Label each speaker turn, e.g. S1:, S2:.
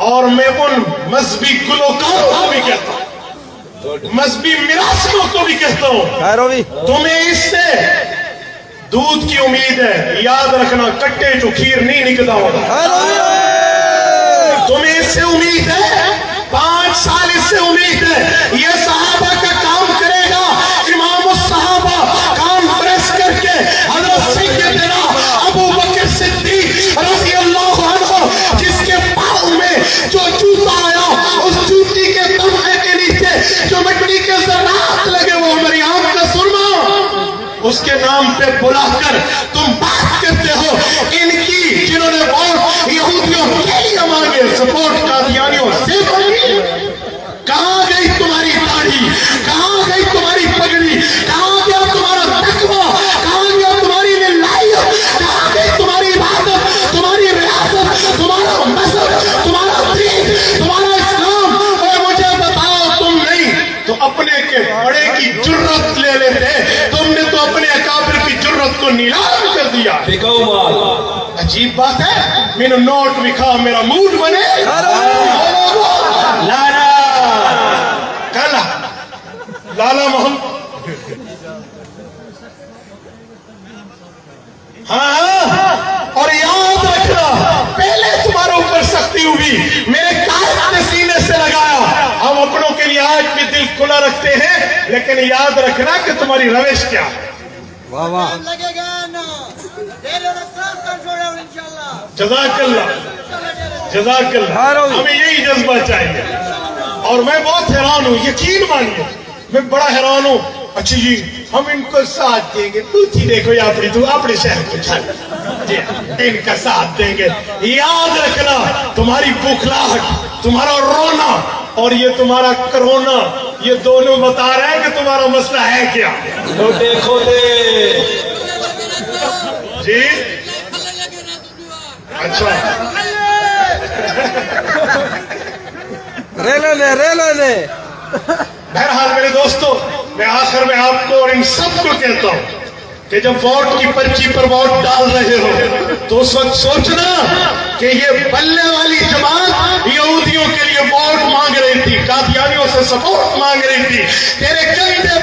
S1: اور میں ان مذہبی گلوکاروں کو بھی کہتا ہوں، مذہبی مراسلوں کو بھی کہتا ہوں، تمہیں اس سے دودھ کی امید ہے، یاد رکھنا کٹے جو کھیر نہیں نکلا ہوگا، تمہیں اس سے امید ہے، 5 سال اس سے امید ہے، یہ صحابہ کا کام کرے گا، امام الصحابہ کانفرنس کر کے حضرت سیدنا ابو بکر صدیق رضی اللہ عنہ جس کے پاؤں میں جو جوتا آیا، اس جوتی کے تمغے کے نیچے جو مٹی کے ذرات لگے وہ میری آنکھ کا سرما، اس کے نام پہ بلا کر تم بات کرتے ہو ان کی جنہوں نے ووٹ یہودیوں کے لیے مانگے، سپورٹ قادیانیوں سے مانگی۔ کہاں گئی تمہاری داڑھی، کہاں گئی تمہاری پگڑی، کہاں گیا تمہارا تقویٰ، کہاں گیا تمہاری للہیت، کہاں گئی تمہاری عبادت، تمہاری ریاست، تمہارا مذہب، تمہارا دین، تمہارا اسلام؟ اور مجھے بتاؤ، تم نہیں تو اپنے کے بڑے کی جرت لے لیتے، تم نے تو اپنے اکابر کی جرت کو نیلام کر دیا۔ عجیب بات ہے، میں نے نوٹ لکھا میرا موڈ بنے، لالا کلا لالا محمد، ہاں، اور یاد رکھنا پہلے تمہارے اوپر سختی ہوئی، میرے قائد نے سینے سے لگایا، ہم اپنوں کے لیے آج بھی دل کھلا رکھتے ہیں، لیکن یاد رکھنا کہ تمہاری روش کیا ہے۔
S2: لگے گا نا
S1: جزاک اللہ، جزاک اللہ، ہمیں یہی جذبہ چاہیے۔ اور میں بہت حیران ہوں، یقین مانیے میں بڑا حیران ہوں، اچھا جی ہم ان کو ساتھ دیں گے، تو تھی دیکھو اپنے شہر کو چھڑ جی ان کا ساتھ دیں گے۔ یاد رکھنا تمہاری بوکھلاہٹ، تمہارا رونا اور یہ تمہارا کرونا، یہ دونوں بتا رہے ہیں کہ تمہارا مسئلہ ہے کیا۔
S3: دیکھو
S1: جی اچھا
S3: ریلے
S1: بہرحال میرے دوستو، میں آخر میں آپ کو اور ان سب کو کہتا ہوں کہ جب ووٹ کی پرچی پر ووٹ ڈال رہے ہو تو اس وقت سوچنا کہ یہ بلے والی جماعت یہودیوں کے لیے ووٹ مانگ رہی تھی، قادیانیوں سے سپورٹ مانگ رہی تھی، تیرے کندھے